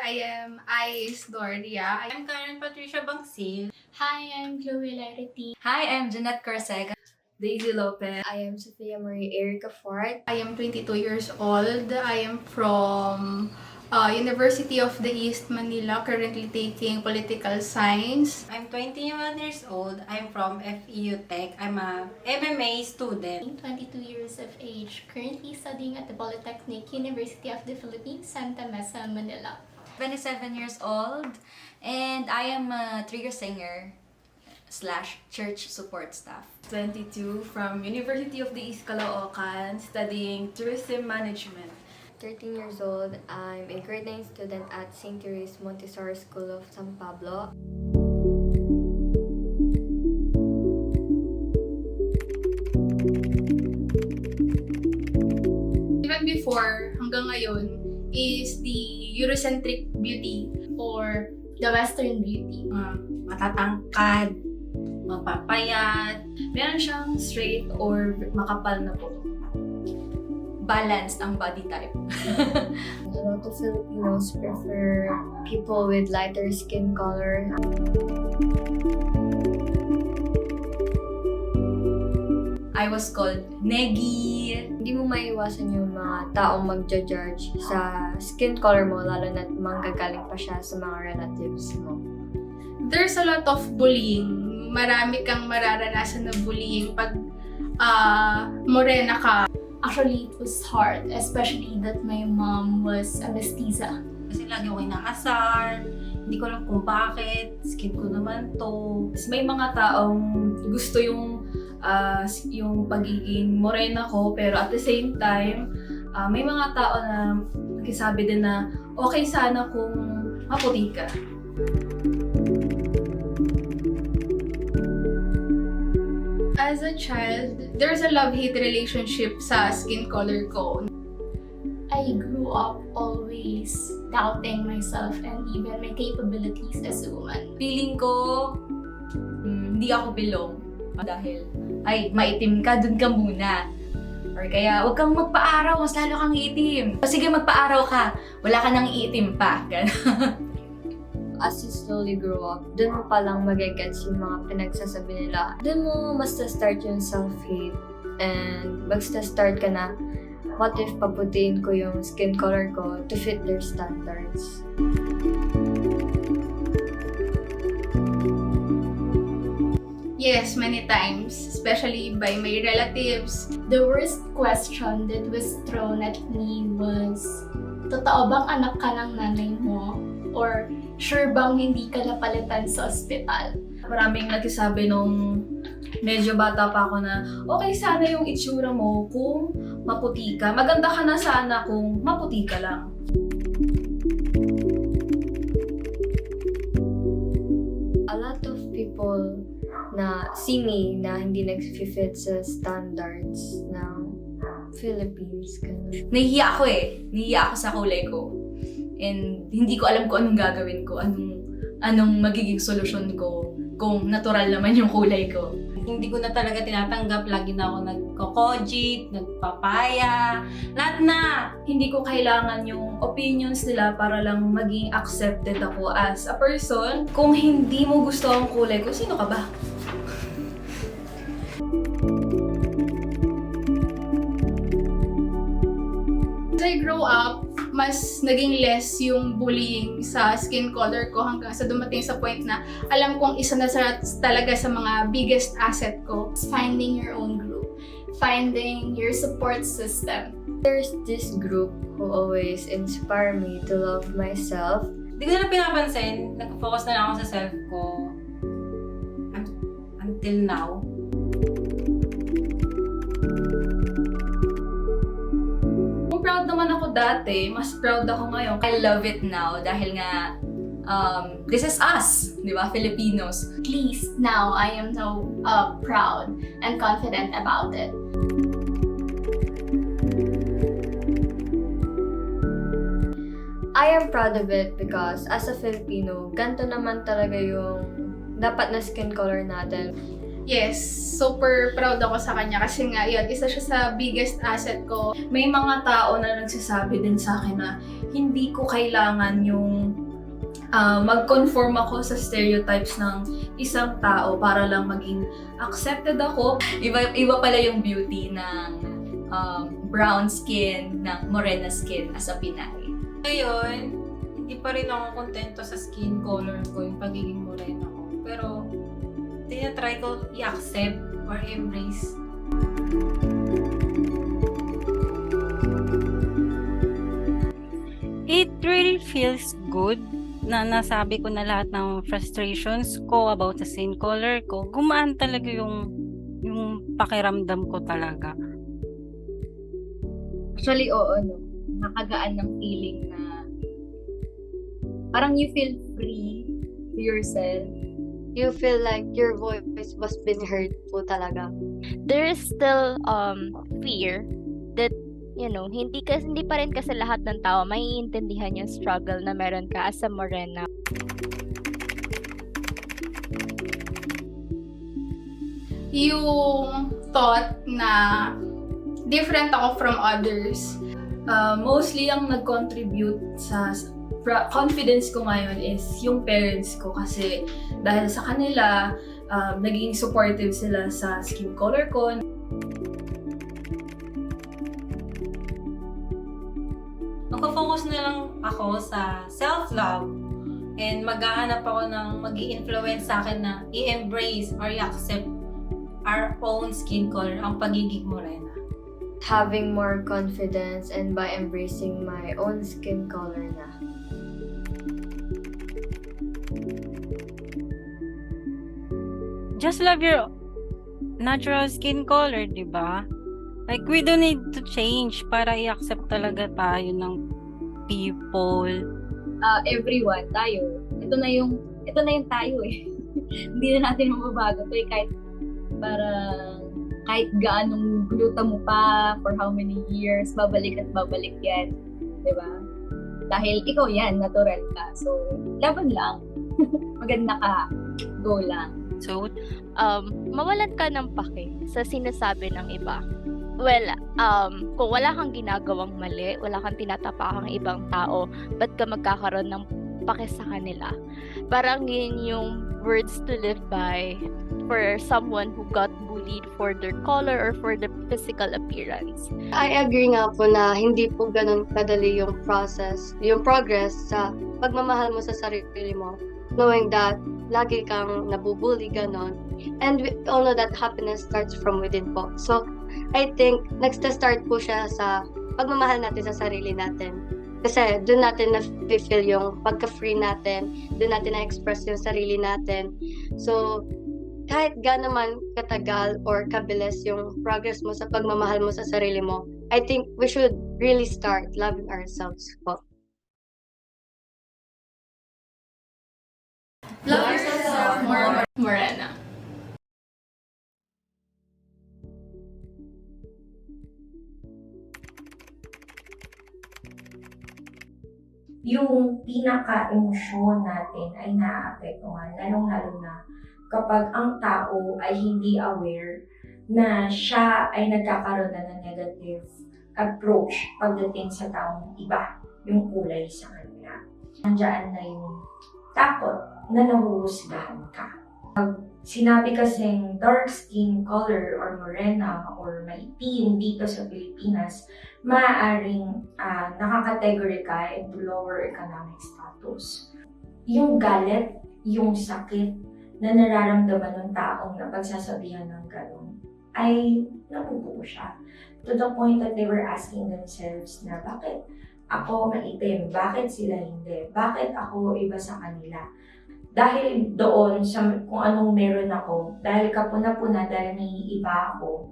I am Ais Doria. I'm Karen Patricia Bangsil. Hi, I'm Chloe Larity. Hi, I'm Jeanette Corsega. Daisy Lopez. I am Sophia Marie Erica Ford. I am 22 years old. I am from University of the East Manila, currently taking political science. I'm 21 years old. I'm from FEU Tech. I'm a MMA student. 22 years of age, currently studying at the Polytechnic University of the Philippines, Santa Mesa, Manila. 27 years old, and I am a trigger singer / church support staff. 22 from University of the East Caloocan, studying tourism management. 13 years old. I'm a grade 9 student at St. Therese Montessori School of San Pablo. Even before, hanggang ngayon, is the Eurocentric beauty. Or the Western beauty. Matatangkad, mapapayat. Meron siyang straight or makapal na po. Balanced ang body type. A lot of Filipinos prefer people with lighter skin color. I was called Negi. Hindi mo maiwasan yung mga taong magja-judge sa skin color mo, lalo na't manggagaling pa siya sa mga relatives mo. There's a lot of bullying. Marami kang mararanasan na bullying pag morena ka. Actually, it was hard, especially that my mom was a mestiza. Kasi lagi ako inaasar. Hindi ko alam kung bakit. Skin ko naman to. May mga taong gusto yung pagiging morena ko, pero at the same time, may mga tao na nagsasabi din na okay sana kung maputi ka. As a child, there's a love-hate relationship sa skin color ko. I grew up always doubting myself and even my capabilities as a woman. Feeling ko, hindi ako belong. Dahil, ay, maitim ka, dun ka muna. Or kaya, huwag kang magpa-araw, mas lalo kang iitim. O sige, magpa-araw ka, wala ka nang iitim pa. As you slowly grow up, dun mo palang magigets yung mga pinagsasabi nila. Dun mo mas start yung self-hate. And start ka na, what if paputiin ko yung skin color ko to fit their standards? Yes, many times, especially by my relatives. The worst question that was thrown at me was, totoo bang anak ka ng nanay mo? Or sure bang hindi ka napalitan sa ospital? Maraming nagsasabi nung medyo bata pa ako na okay sana yung itsura mo kung maputi ka. Maganda ka na sana kung maputi ka lang. A lot of people na see me na hindi nag-fit sa standards ng Philippines. Ganun. Nahihiya ako eh. Nahihiya ako sa kulay ko. And hindi ko alam kung anong gagawin ko, anong magiging solusyon ko kung natural naman yung kulay ko. Hindi ko na talaga tinatanggap. Lagi na ako nagko-cogit, nagpapaya. Lahat na! Hindi ko kailangan yung opinions nila para lang maging accepted ako as a person. Kung hindi mo gusto ang kulay ko, sino ka ba? As I grow up, mas naging less yung bullying sa skin color ko hanggang sa dumating sa point na alam kong isa na talaga sa mga biggest asset ko. It's finding your own group, finding your support system. There's this group who always inspire me to love myself. Hindi ko na pinapansin. Nag-focus na lang ako sa self ko. Until now. Kung proud naman ako dati, mas proud ako ngayon. I love it now dahil nga this is us, di ba, Filipinos. At least now I am so proud and confident about it. I am proud of it because as a Filipino, ganito naman talaga yung dapat na skin color natin. Yes, super proud ako sa kanya kasi nga yun, isa siya sa biggest asset ko. May mga tao na nagsasabi din sa akin na hindi ko kailangan yung mag-conform ako sa stereotypes ng isang tao para lang maging accepted ako. Iba pala yung beauty ng brown skin, ng morena skin as a Pinay. Ngayon, hindi pa rin ako kontento sa skin color ko, yung pagiging morena ko. Pero, tinatry ko i-accept or embrace. It really feels good na nasabi ko na lahat ng frustrations ko about sa skin color ko. Gumaan talaga yung pakiramdam ko talaga. Actually, oo, no. Nakagaan ng feeling na parang you feel free to yourself. You feel like your voice was being heard po talaga. There is still fear that hindi pa rin kasi lahat ng tao maiintindihan yung struggle na meron ka as a morena. Yung thought na different ako from others. Mostly ang nag-contribute sa confidence ko ngayon is yung parents ko kasi dahil sa kanila, naging supportive sila sa skin color ko. Magpo-focus na lang ako sa self-love and maghahanap ako ng mag-i-influence sa akin na i-embrace or i-accept our own skin color, ang pagiging morena. Having more confidence and by embracing my own skin color na. Just love your natural skin color, di ba? Like, we don't need to change para i-accept talaga tayo ng people. Everyone, tayo. Ito na yung tayo eh. Hindi na natin mababago to eh, kahit gaanong gluta mo pa for how many years, babalik at babalik yan. Diba? Dahil ikaw yan, natural ka. So, laban lang. Maganda ka. Go lang. So, Mawalan ka ng pake sa sinasabi ng iba. Well, kung wala kang ginagawang mali, wala kang tinatapakang ibang tao, ba't ka magkakaroon ng pake sa kanila? Parang yun yung words to live by for someone who got bullied for their color or for their physical appearance. I agree nga po na hindi po ganun kadali yung progress sa pagmamahal mo sa sarili mo. Knowing that lagi kang nabubully, ganon. And we all know that happiness starts from within po. So, I think nagsta-start po siya sa pagmamahal natin sa sarili natin. Kasi doon natin na-feel yung pagka-free natin, doon natin na-express yung sarili natin. So, kahit gaano man katagal or kabilis yung progress mo sa pagmamahal mo sa sarili mo, I think we should really start loving ourselves po. Love yourself more, morena. Yung pinaka-emosyon natin ay naaapektuhan, lalong-lalo na kapag ang tao ay hindi aware na siya ay nagkakaroon na ng negative approach pagdating sa taong iba, yung kulay sa kanila. Nandiyan na yung takot na nahuhusgahan ka. Pag sinabi kasing dark skin color or morena or maitim dito sa Pilipinas, maaaring nakakategory ka into lower economic status. Yung galit, yung sakit na nararamdaman ng taong napagsasabihan ng gano'n ay nabubuo siya. To the point that they were asking themselves na bakit ako maitim? Bakit sila hindi? Bakit ako iba sa kanila? Dahil doon sa kung anong meron ako, dahil kapuna-puna, dahil naiiba ako,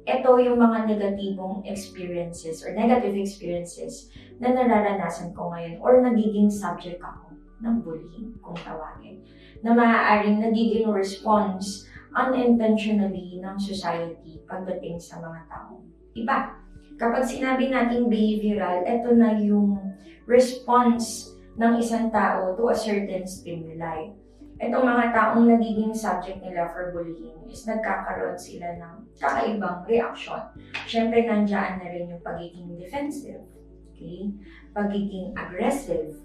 ito yung mga negatibong experiences or negative experiences na nararanasan ko ngayon or nagiging subject ako ng bullying, kung tawagin, na maaaring nagiging response unintentionally ng society pagdating sa mga taong iba. Kapag sinabi nating behavioral, ito na yung response ng isang tao to a certain stimuli. Itong mga taong nagiging subject nila for bullying is nagkakaroon sila ng kakaibang reaction. Siyempre, nandiyan na rin yung pagiging defensive. Okay? Pagiging aggressive,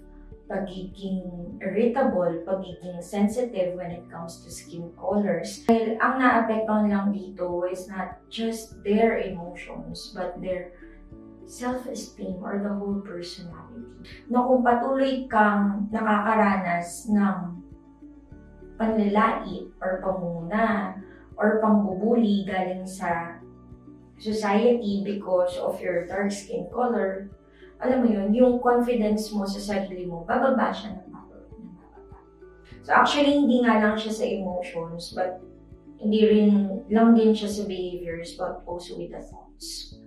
pagiging irritable, pagiging sensitive when it comes to skin colors. Dahil ang naapektuhan lang dito is not just their emotions, but their self-esteem or the whole personality. Na kung patuloy kang nakakaranas ng panlalait or pamumuna or pangbubuli galing sa society because of your dark skin color, alam mo yun, yung confidence mo sa sarili mo, bababa siya ng bababa. So actually, hindi nga lang siya sa emotions, but hindi rin lang din siya sa behaviors, but also with the thoughts.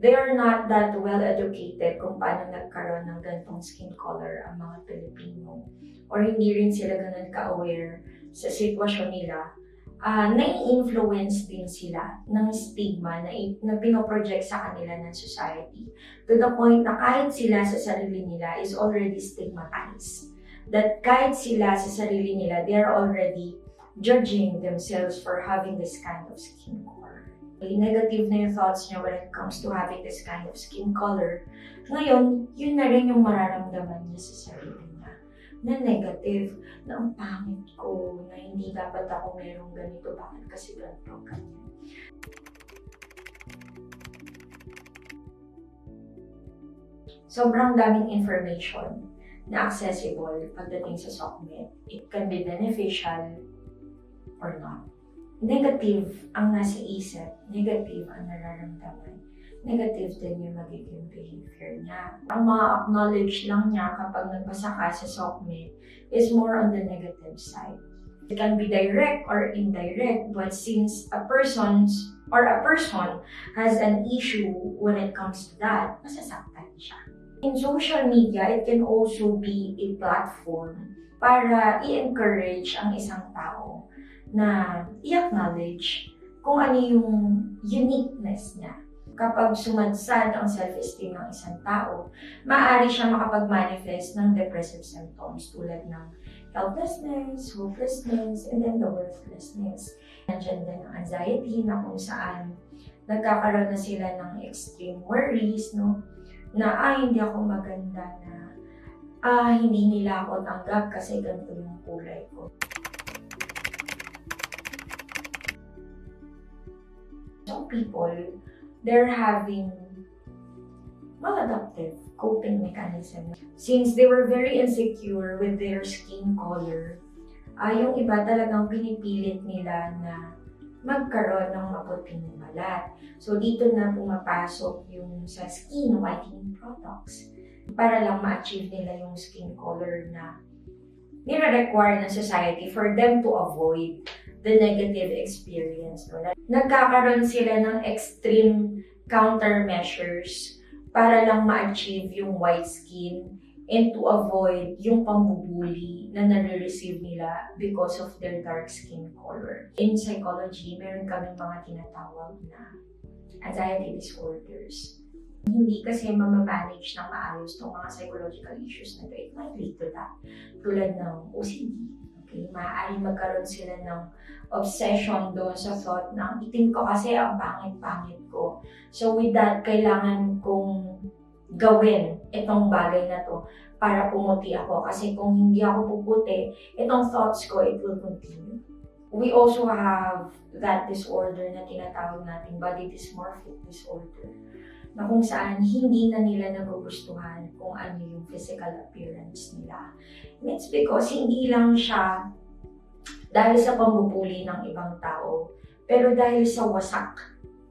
They are not that well educated kung paano nagkaroon ng ganitong skin color ang mga Pilipino. Or hindi rin sila ganun ka-aware sa sitwasyon nila. Nai-influence din sila ng stigma na pinoproject sa kanila ng society. To the point na kahit sila sa sarili nila is already stigmatized. That kahit sila sa sarili nila, they are already judging themselves for having this kind of skin color. Negative na yung thoughts niya when it comes to having this kind of skin color. Ngayon, yun na rin yung mararamdaman niya sa sarili niya. Na negative, na ang pangit ko, na hindi dapat ako merong ganito, bakit kasi ganito, ganyan. Sobrang daming information na accessible pagdating sa SOCMED. It can be beneficial or not. Negative ang nasa isip, negative ang nararamdaman, negative din yung magiging behavior niya. Ang ma-acknowledge lang niya kapag nagpasa ka sa SOCMED is more on the negative side. It can be direct or indirect, but since a person has an issue when it comes to that, masasaktan siya. In social media, it can also be a platform para i-encourage ang isang tao na i-acknowledge kung ano yung uniqueness niya. Kapag sumadsad ang self-esteem ng isang tao, maaari siya makapag-manifest ng depressive symptoms tulad ng helplessness, hopelessness, and then the worthlessness. Nandiyan din ang anxiety na kung saan nagkakaroon na sila ng extreme worries, no? Na hindi ako maganda, na hindi nila ako tanggap kasi ganito yung kulay ko. Some people, they're having maladaptive coping mechanism. Since they were very insecure with their skin color, yung iba talagang pinipilit nila na magkaroon ng maputing balat. So dito na pumapasok yung sa skin whitening products para lang ma-achieve nila yung skin color na nire-require ng society for them to avoid the negative experience. No? Nagkakaroon sila ng extreme countermeasures para lang ma-achieve yung white skin and to avoid yung pambubuli na nare-receive nila because of their dark skin color. In psychology, meron kaming mga tinatawag na anxiety disorders. Hindi kasi mamamanage ng maayos itong mga psychological issues na ito. It might lead to that. Tulad ng OCD. Okay? Maaaring magkaroon sila ng obsession doon sa thought na itim ko kasi ang pangit-pangit ko. So with that, kailangan kong gawin itong bagay na to para pumuti ako. Kasi kung hindi ako puputi, itong thoughts ko, it will continue. We also have that disorder na tinatawag natin body dysmorphic disorder, na kung saan hindi na nila nagugustuhan kung ano yung physical appearance nila. And it's because hindi lang siya dahil sa pambubuli ng ibang tao, pero dahil sa wasak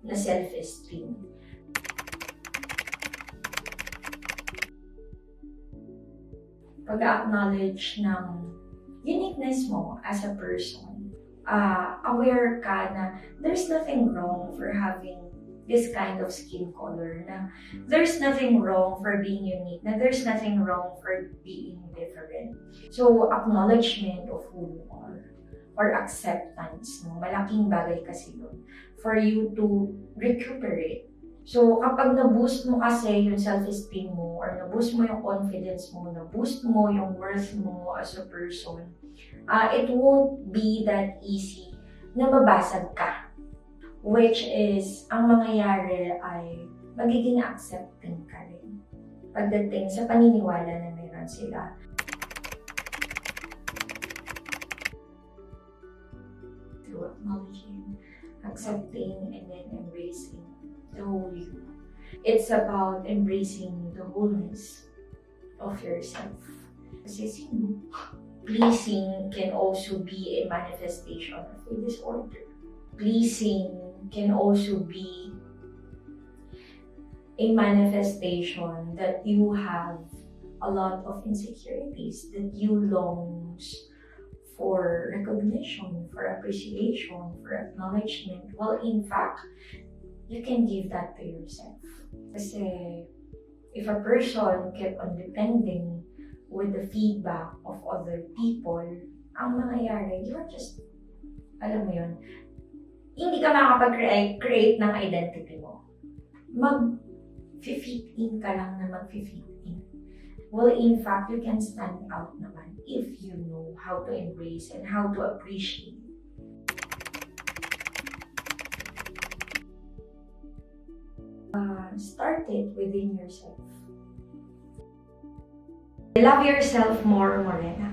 na self-esteem. Pag-acknowledge ng uniqueness mo as a person, aware ka na there's nothing wrong for having this kind of skin color, na there's nothing wrong for being unique, na there's nothing wrong for being different. So, acknowledgement of who you are, or acceptance, no? Malaking bagay kasi yun for you to recuperate. So, kapag na-boost mo kasi yung self-esteem mo, or na-boost mo yung confidence mo, na-boost mo yung worth mo as a person, it won't be that easy na mabasag ka. Which is, ang mangyayari ay magiging accepting ka rin. pagdating sa paniniwala na meron sila. Through acknowledging, accepting, and then embracing the whole you. It's about embracing the wholeness of yourself. Kasi sino? Pleasing can also be a manifestation of a disorder. Pleasing can also be a manifestation that you have a lot of insecurities, that you longs for recognition, for appreciation, for acknowledgement. Well, in fact, you can give that to yourself. Kasi if a person kept on depending with the feedback of other people, ang mangyayari, you're just, alam mo yun, hindi ka makapag-create ng identity mo. Mag-fit in ka lang na mag-fit in. Well, in fact, you can stand out naman if you know how to embrace and how to appreciate. Start it within yourself. Love yourself more, Morena.